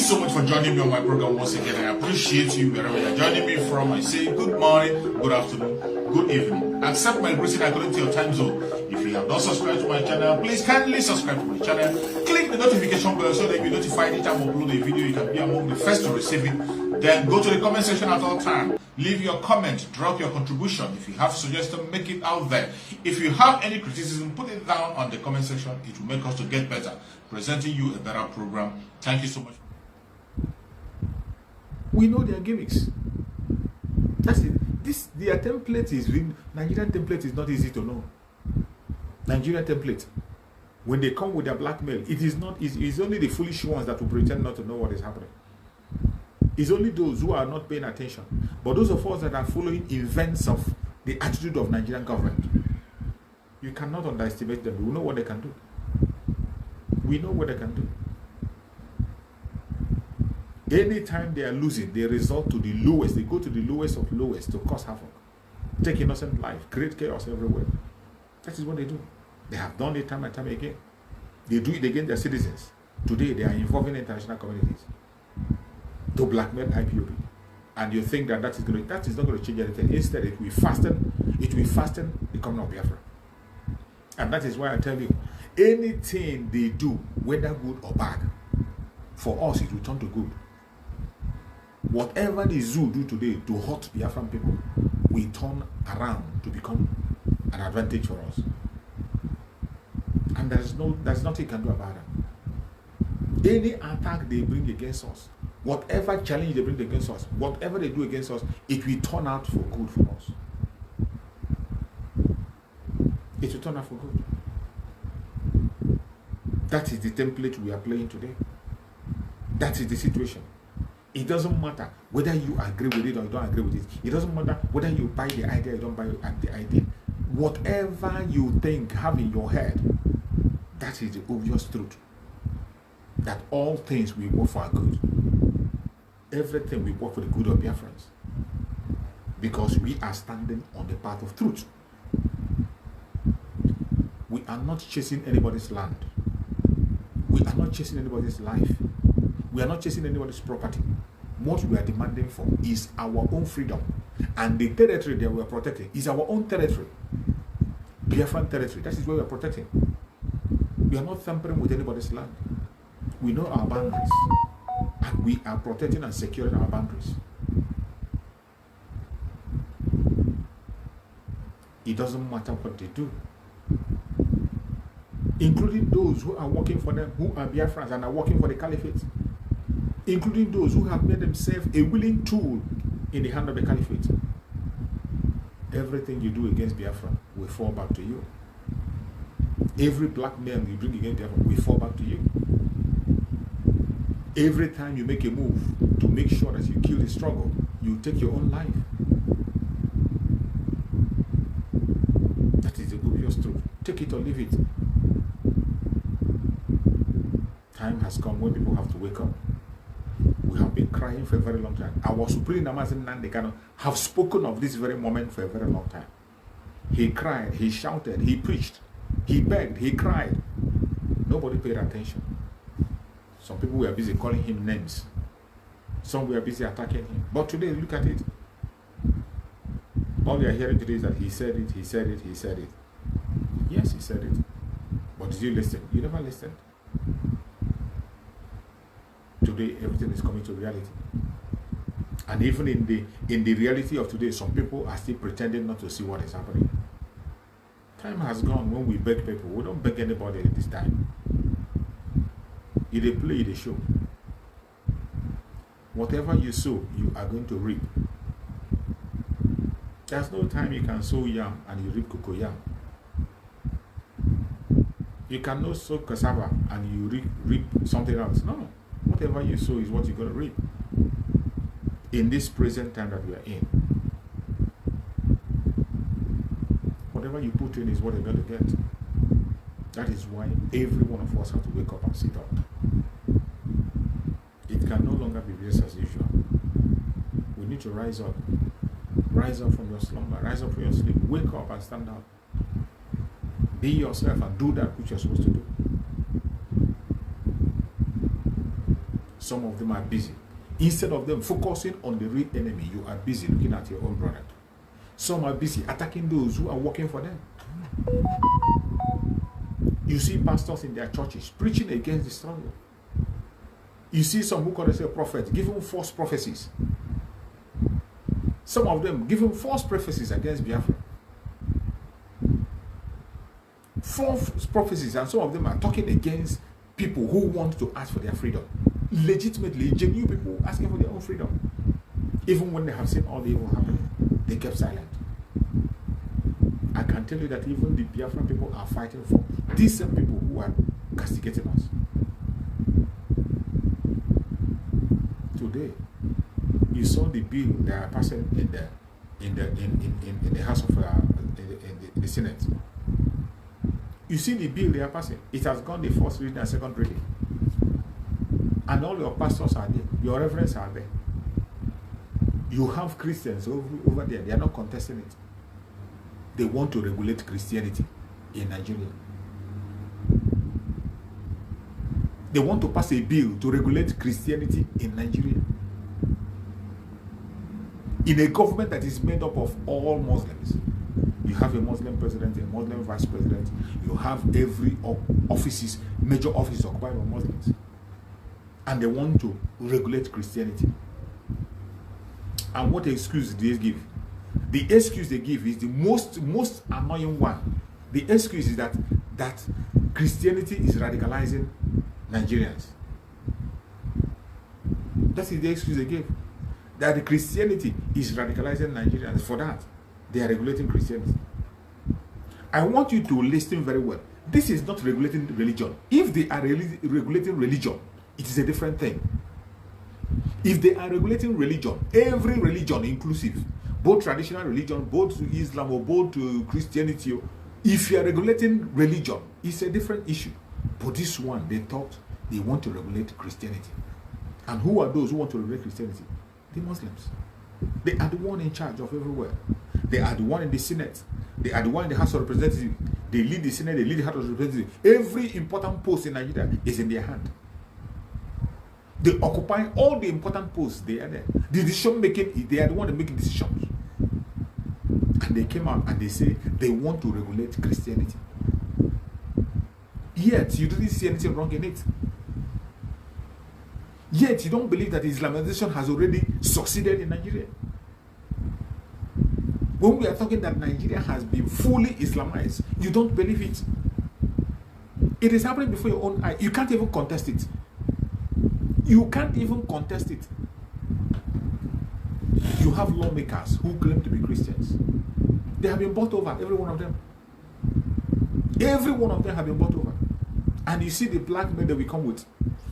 so much for joining me on my program once again. I appreciate you wherever you're joining me from. I say good morning, good afternoon, good evening. Accept my greeting according to your time zone. If you have not subscribed to my channel, please kindly subscribe to my channel. Click the notification bell so that you'll be notified anytime I upload a video. You can be among the first to receive it. Then go to the comment section at all times. Leave your comment, drop your contribution. If you have suggestions, make it out there. If you have any criticism, put it down on the comment section. It will make us to get better, presenting you a better program. Thank you so much. We know their gimmicks. That's it. Their template is Nigerian template is not easy to know. Nigerian template. When they come with their blackmail, it is not easy. It's only the foolish ones that will pretend not to know what is happening. It's only those who are not paying attention. But those of us that are following events of the attitude of Nigerian government, you cannot underestimate them. We know what they can do. We know what they can do. Anytime they are losing, they resort to the lowest. They go to the lowest of lowest to cause havoc, take innocent life, create chaos everywhere. That is what they do. They have done it time and time again. They do it against their citizens. Today, they are involving international communities to blackmail IPOB. And you think that that is not going to change anything. Instead, it will fasten the coming of Biafra. And that is why I tell you, anything they do, whether good or bad, for us it will turn to good. Whatever the zoo do today to hurt Biafran people, we turn around to become an advantage for us. And there's nothing you can do about it. Any attack they bring against us, whatever challenge they bring against us, whatever they do against us, it will turn out for good for us. It will turn out for good. That is the template we are playing today. That is the situation. It doesn't matter whether you agree with it or you don't agree with it. It doesn't matter whether you buy the idea or you don't buy the idea. Whatever you think, have in your head, that is the obvious truth. That all things will work for our good. Everything will work for the good of Biafrans. Because we are standing on the path of truth. We are not chasing anybody's land. We are not chasing anybody's life. We are not chasing anybody's property. What we are demanding for is our own freedom. And the territory that we are protecting is our own territory. Biafran territory. That is where we are protecting. We are not tampering with anybody's land. We know our boundaries. And we are protecting and securing our boundaries. It doesn't matter what they do. Including those who are working for them, who are Biafrans and are working for the caliphate. Including those who have made themselves a willing tool in the hand of the caliphate. Everything you do against Biafra will fall back to you. Every blackmail you bring against Biafra will fall back to you. Every time you make a move to make sure that you kill the struggle, you take your own life. That is the obvious truth. Take it or leave it. Time has come when people have to wake up. We have been crying for a very long time. Our Supreme Namazin Nandekano have spoken of this very moment for a very long time. He cried, he shouted, he preached, he begged, he cried. Nobody paid attention. Some people were busy calling him names. Some were busy attacking him. But today, look at it. All they are hearing today is that he said it, he said it, he said it. Yes, he said it. But did you listen? You never listened. Today, everything is coming to reality. And even in the reality of today, some people are still pretending not to see what is happening. Time has gone when we beg people. We don't beg anybody at this time. If they play, they show. Whatever you sow, you are going to reap. There's no time you can sow yam and you reap cocoyam. You cannot sow cassava and you reap something else. No. Whatever you sow is what you're going to reap. In this present time that we are in. Whatever you put in is what you're going to get. That is why every one of us have to wake up and sit up. It can no longer be business as usual. We need to rise up. Rise up from your slumber. Rise up from your sleep. Wake up and stand up. Be yourself and do that which you're supposed to do. Some of them are busy. Instead of them focusing on the real enemy, you are busy looking at your own brother. Some are busy attacking those who are working for them. You see pastors in their churches preaching against the struggle. You see some who call themselves prophets giving false prophecies. Some of them giving false prophecies against Biafra. False prophecies, and some of them are talking against people who want to ask for their freedom. Legitimately, genuine people asking for their own freedom. Even when they have seen all the evil happening, they kept silent. I can tell you that even the Biafra people are fighting for these same people who are castigating us. Today, you saw the bill they are passing in the House of in the Senate. You see the bill they are passing. It has gone the first reading and second reading, and all your pastors are there. Your reverends are there. You have Christians over there. They are not contesting it. They want to regulate Christianity in Nigeria. They want to pass a bill to regulate Christianity in Nigeria. In a government that is made up of all Muslims. You have a Muslim president, a Muslim vice president. You have every offices, major offices occupied by Muslims. And they want to regulate Christianity. And what excuse do they give? The excuse they give is the most annoying one. The excuse is that Christianity is radicalizing Nigerians. That is the excuse they give. That the Christianity is radicalizing Nigerians. For that, they are regulating Christianity. I want you to listen very well. This is not regulating religion. If they are regulating religion, it is a different thing. If they are regulating religion, every religion inclusive, both traditional religion, both to Islam or both to Christianity, if you are regulating religion, it's a different issue. But this one, they thought they want to regulate Christianity. And who are those who want to regulate Christianity? The Muslims. They are the one in charge of everywhere. They are the one in the Senate. They are the one in the House of Representatives. They lead the Senate, they lead the House of Representatives. Every important post in Nigeria is in their hand. They occupy all the important posts. They are there. The decision making, they are the one making decisions. And they came out and they say they want to regulate Christianity. Yet you didn't see anything wrong in it. Yet you don't believe that Islamization has already succeeded in Nigeria. When we are talking that Nigeria has been fully Islamized, you don't believe it. It is happening before your own eye. You can't even contest it. You can't even contest it. You have lawmakers who claim to be Christians. They have been bought over, every one of them. Every one of them have been bought over. And you see the blackmail that we come with,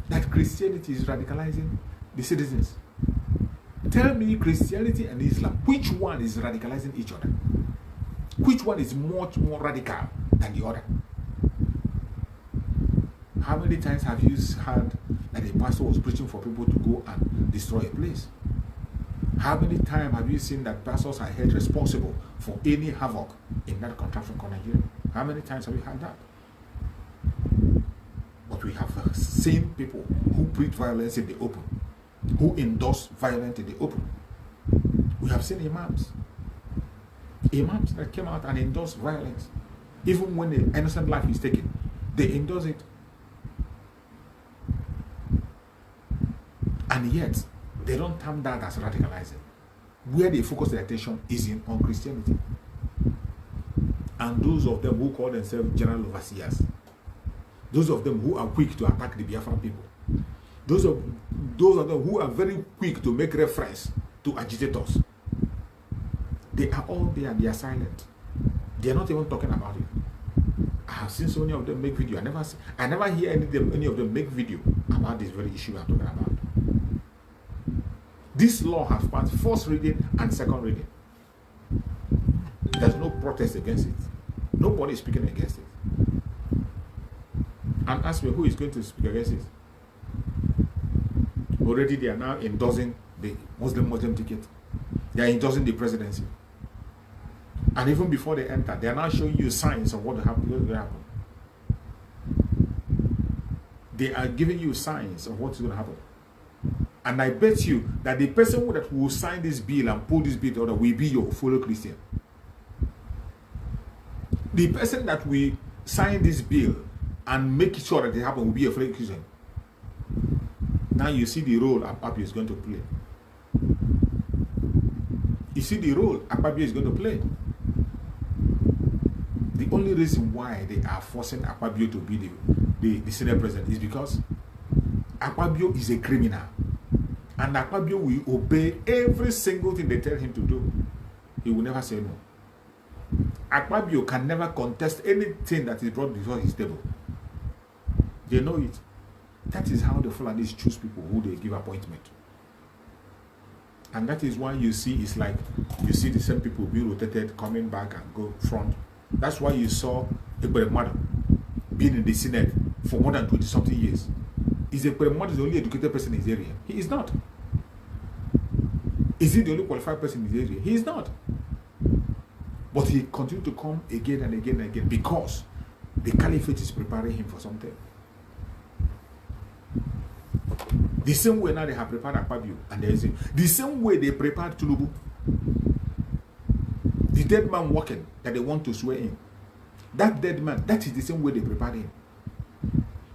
that Christianity is radicalizing the citizens. Tell me, Christianity and Islam, which one is radicalizing each other? Which one is much more radical than the other? How many times have you heard that a pastor was preaching for people to go and destroy a place? How many times have you seen that pastors are held responsible for any havoc in that contraption called Nigeria? How many times have you heard that? But we have seen people who preach violence in the open, who endorse violence in the open. We have seen imams that came out and endorsed violence. Even when an innocent life is taken, they endorse it. And yet, they don't term that as radicalizing. Where they focus their attention is on Christianity. And those of them who call themselves general overseers, those of them who are quick to attack the Biafra people, those of them who are very quick to make reference to agitators, they are all there, they are silent. They are not even talking about it. I have seen so many of them make video. I never hear any of them make video about this very issue I'm talking about. This law has passed first reading and second reading. There's no protest against it. Nobody is speaking against it. And ask me who is going to speak against it. Already they are now endorsing the Muslim ticket. They are endorsing the presidency. And even before they enter, they are now showing you signs of what will happen. They are giving you signs of what is going to happen. And I bet you that the person that will sign this bill and pull this bill order will be your fellow Christian. The person that will sign this bill and make sure that it happens will be a fellow Christian. Now you see the role Akpabio is going to play. You see the role Akpabio is going to play. The only reason why they are forcing Akpabio to be the Senate president is because Akpabio is a criminal. And Akpabio will obey every single thing they tell him to do. He will never say no. Akpabio can never contest anything that is brought before his table. They know it. That is how the Fulanis choose people who they give appointment. And that is why you see it's like you see the same people being rotated, coming back and go front. That's why you saw Ekweremadu being in the Senate for more than 20-something years. Is Ekweremadu the only educated person in his area? He is not. Is he the only qualified person in his area? He is not. But he continued to come again and again and again because the caliphate is preparing him for something. The same way now they have prepared Akpabio, and there is the same way they prepared Tinubu. The dead man walking that they want to swear in. That dead man, that is the same way they prepared him.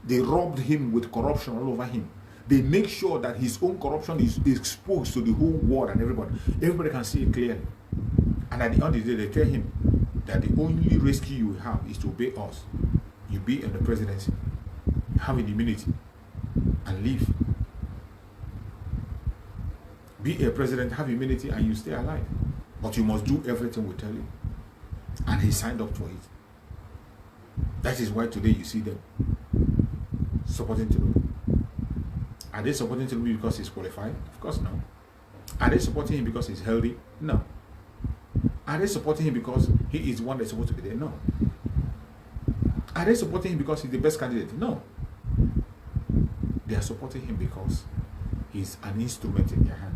They robbed him with corruption all over him. They make sure that his own corruption is exposed to the whole world and everybody. Everybody can see it clearly. And at the end of the day, they tell him that the only rescue you have is to obey us. You be in the presidency, have an immunity, and leave. Be a president, have immunity, and you stay alive. But you must do everything we tell you. And he signed up for it. That is why today you see them supporting Tinubu. Are they supporting Tinubu because he's qualified? Of course no. Are they supporting him because he's healthy? No. Are they supporting him because he is one that's supposed to be there? No. Are they supporting him because he's the best candidate? No. They are supporting him because he's an instrument in their hand.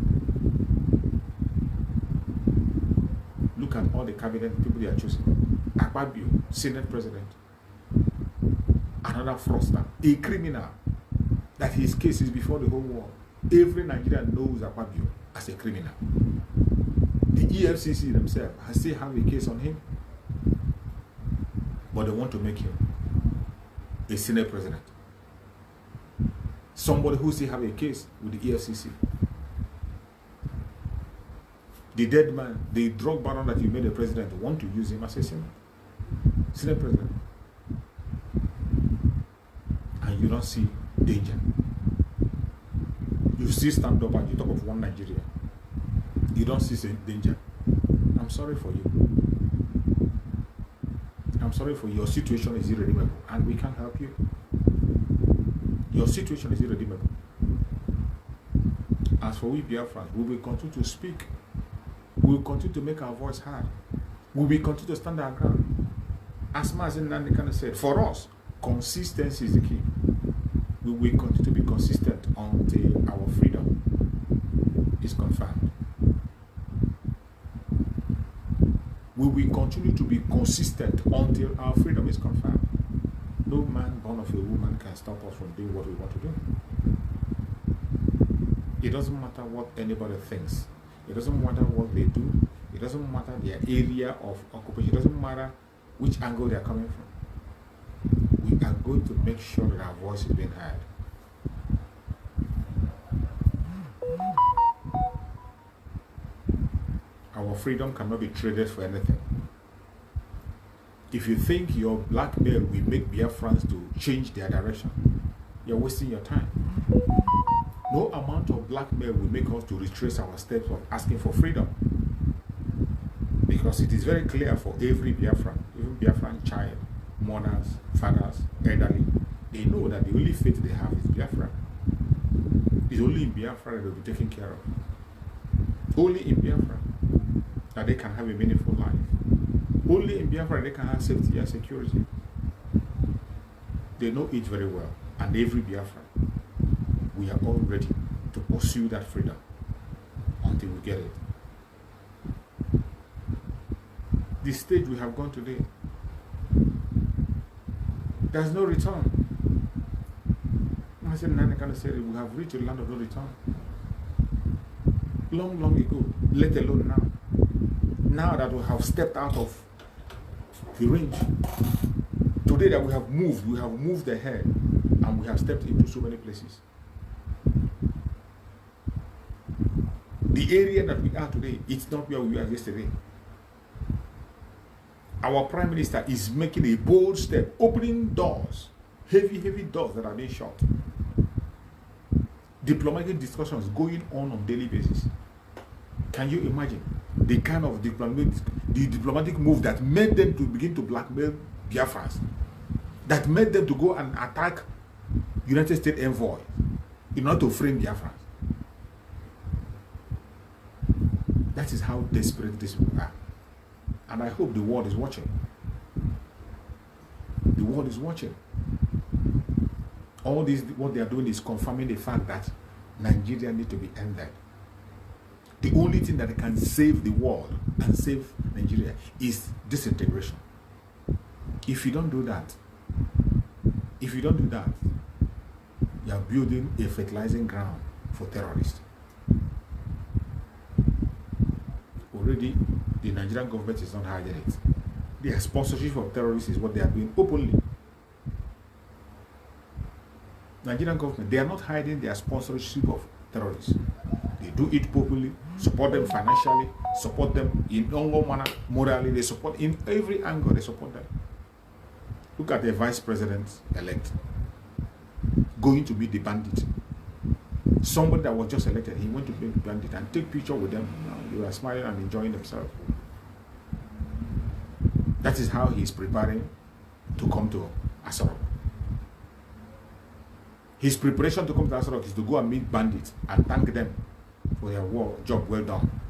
Look at all the cabinet people they are choosing. Akpabio, Senate President. Another fraudster, a criminal, that his case is before the whole world. Every Nigerian knows Akpabio as a criminal. The EFCC themselves still have a case on him, but they want to make him a Senate President. Somebody who still have a case with the EFCC. The dead man, the drug baron that you made a president, want to use him as a Senate President. And you don't see danger. You still stand up and you talk of one Nigeria. You don't see danger. I'm sorry for you. I'm sorry for you. Your situation is irredeemable and we can't help you. Your situation is irredeemable. As for we Biafrans, we will continue to speak. We will continue to make our voice heard. We will continue to stand our ground. As Mazen Nandekana said, for us, consistency is the key. We will continue to be consistent until our freedom is confirmed. We will continue to be consistent until our freedom is confirmed. No man born of a woman can stop us from doing what we want to do. It doesn't matter what anybody thinks. It doesn't matter what they do. It doesn't matter their area of occupation. It doesn't matter which angle they are coming from. We are going to make sure that our voice is being heard. Our freedom cannot be traded for anything. If you think your blackmail will make Biafrans to change their direction, you're wasting your time. No amount of blackmail will make us to retrace our steps of asking for freedom. Because it is very clear for every Biafran, even Biafran child, mothers, fathers, elderly, they know that the only faith they have is Biafra. It's only in Biafra that they'll be taken care of. Only in Biafra that they can have a meaningful life. Only in Biafra they can have safety and security. They know it very well. And every Biafra, we are all ready to pursue that freedom until we get it. The stage we have gone today, there's no return. I said, Nana kind of said we have reached a land of no return. long, long ago, let alone now. Now that we have stepped out of the range, today that we have moved ahead, and we have stepped into so many places. The area that we are today, it's not where we were yesterday. Our Prime Minister is making a bold step, opening doors, heavy doors that are being shut. Diplomatic discussions going on a daily basis. Can you imagine the kind of diplomatic move that made them to begin to blackmail Biafrans, that made them to go and attack United States envoy in order to frame Biafrans? That is how desperate these people are. And I hope the world is watching. The world is watching. All this, what they are doing is confirming the fact that Nigeria needs to be ended. The only thing that can save the world and save Nigeria is disintegration. If you don't do that, you are building a fertilizing ground for terrorists. Already, the Nigerian government is not hiding it. Their sponsorship of terrorists is what they are doing openly. Nigerian government, they are not hiding their sponsorship of terrorists. They do it openly, support them financially, support them in all manner, morally, they support in every angle, they support them. Look at the vice president-elect going to meet the bandit. Somebody that was just elected, he went to meet the bandit and take picture with them. They were smiling and enjoying themselves. That is how he is preparing to come to Asarok. His preparation to come to Asarok is to go and meet bandits and thank them for their job well done.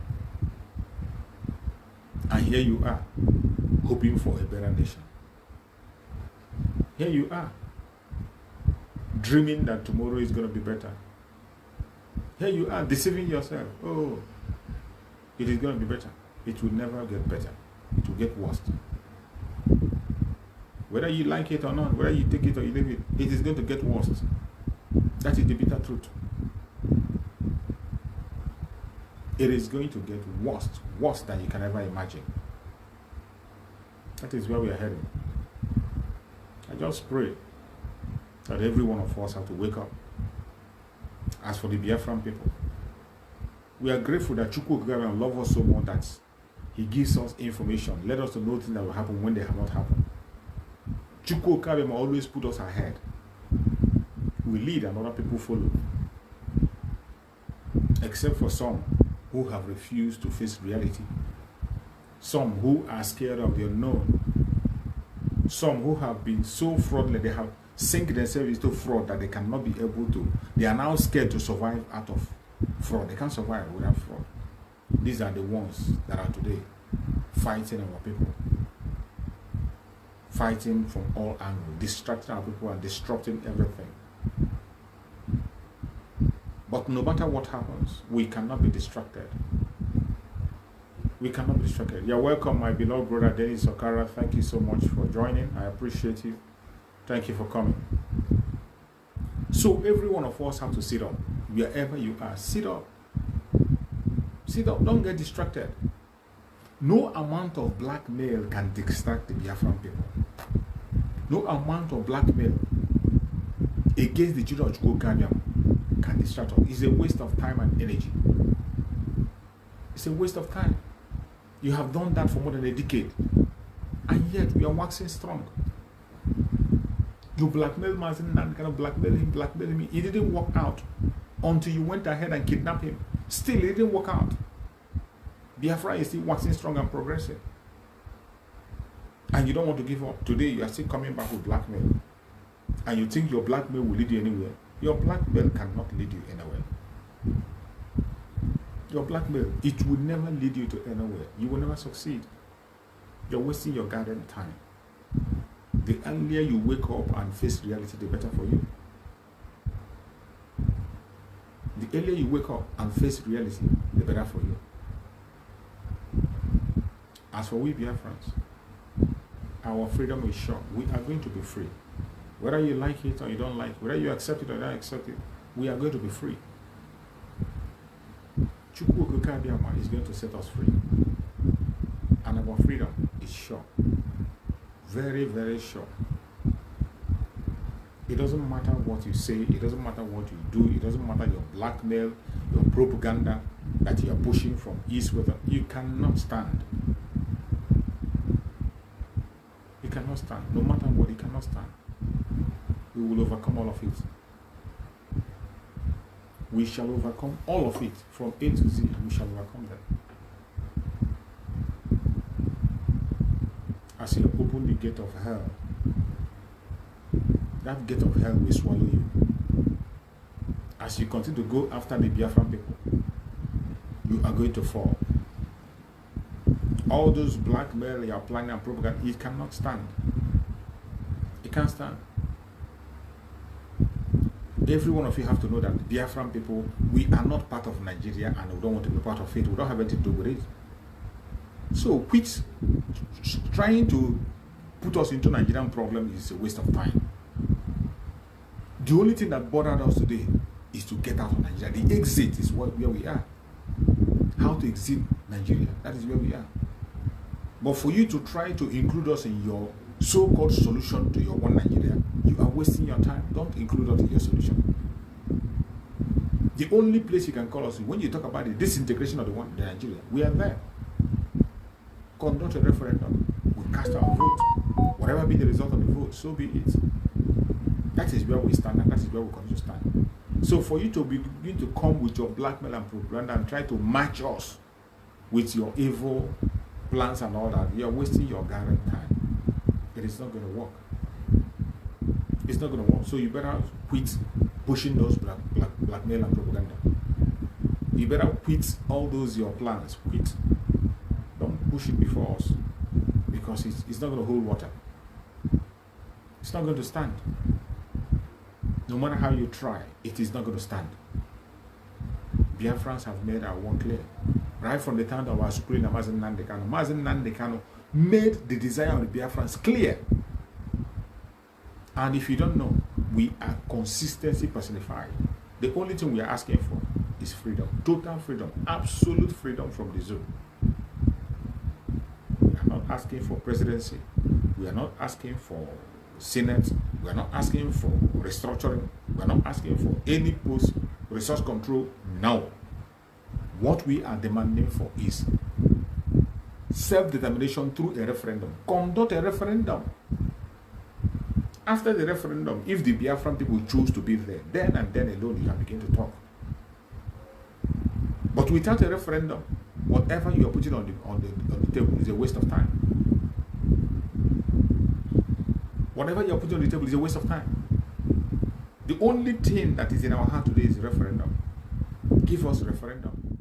And here you are, hoping for a better nation. Here you are, dreaming that tomorrow is going to be better. Here you are, deceiving yourself. Oh, it is going to be better. It will never get better. It will get worse. Whether you like it or not, whether you take it or you leave it, it is going to get worse. That is the bitter truth. It is going to get worse than you can ever imagine. That is where we are heading. I just pray that every one of us have to wake up. As for the Biafran people, we are grateful that Chukwuokike loves us so much that he gives us information, let us know things that will happen when they have not happened. Chukwuokike always put us ahead. We lead and other people follow. Except for some who have refused to face reality. Some who are scared of the unknown. Some who have been so fraudulent, they have sink themselves into fraud that they cannot be able to. They are now scared to survive out of fraud. They can't survive without fraud. These are the ones that are today fighting our people. Fighting from all angles, distracting our people and disrupting everything. But no matter what happens, we cannot be distracted. We cannot be distracted. You're welcome, my beloved brother Dennis Okara. Thank you so much for joining. I appreciate you. Thank you for coming. So every one of us have to sit up. Wherever you are, sit up. Sit up. Don't get distracted. No amount of blackmail can distract the Biafran people. No amount of blackmail against the children of Chukwuokike can distract us. It's a waste of time and energy. It's a waste of time. You have done that for more than a decade. And yet we are waxing strong. You blackmailed Mazin and kind of blackmail him. It didn't work out until you went ahead and kidnapped him. Still, it didn't work out. Biafra is still waxing strong and progressing. And you don't want to give up. Today, you are still coming back with blackmail. And you think your blackmail will lead you anywhere. Your blackmail cannot lead you anywhere. Your blackmail, it will never lead you to anywhere. You will never succeed. You're wasting your garden time. The earlier you wake up and face reality, the better for you. The earlier you wake up and face reality, the better for you. As for we Biafrans, our freedom is sure. We are going to be free. Whether you like it or you don't like it, whether you accept it or don't accept it, we are going to be free. Chukwuokike Abiama is going to set us free. And our freedom is sure. Very, very sure. It doesn't matter what you say, it doesn't matter what you do, it doesn't matter your blackmail, your propaganda that you are pushing from east with. You cannot stand. You cannot stand. No matter what, you cannot stand. We will overcome all of it. We shall overcome all of it. From A to Z, we shall overcome them. As you open the gate of hell, that gate of hell will swallow you. As you continue to go after the Biafran people, you are going to fall. All those blackmail you are planning and propaganda, it cannot stand. It can't stand. Every one of you have to know that the Biafran people, we are not part of Nigeria and we don't want to be part of it. We don't have anything to do with it. So quit trying to put us into Nigerian problem is a waste of time. The only thing that bothered us today is to get out of Nigeria. The exit is where we are. How to exit Nigeria, that is where we are. But for you to try to include us in your so-called solution to your one Nigeria, you are wasting your time. Don't include us in your solution. The only place you can call us, when you talk about the disintegration of the Nigeria, we are there. Conduct a referendum. We cast our vote. Whatever be the result of the vote, so be it. That is where we stand, and that is where we continue to stand. So for you to begin to come with your blackmail and propaganda and try to match us with your evil plans and all that, you are wasting your garden time. It is not going to work. It's not going to work. So you better quit pushing those blackmail and propaganda. You better quit all those your plans. Quit. Don't push it before us, because it's not going to hold water. It's not going to stand. No matter how you try, it is not going to stand. Biafrans have made our one clear. Right from the time of our Supreme Mazen Nandekano. Mazen Nandekano made the desire of the Biafrans clear. And if you don't know, we are consistency personified. The only thing we are asking for is freedom. Total freedom. Absolute freedom from the zone. We are not asking for presidency. We are not asking for Senate. We are not asking for restructuring. We are not asking for any post resource control. No. What we are demanding for is self-determination through a referendum. Conduct a referendum. After the referendum, if the Biafran people choose to be there, then and then alone you can begin to talk. But without a referendum, whatever you are putting on the table is a waste of time. Whatever you are putting on the table is a waste of time. The only thing that is in our hand today is referendum. Give us a referendum.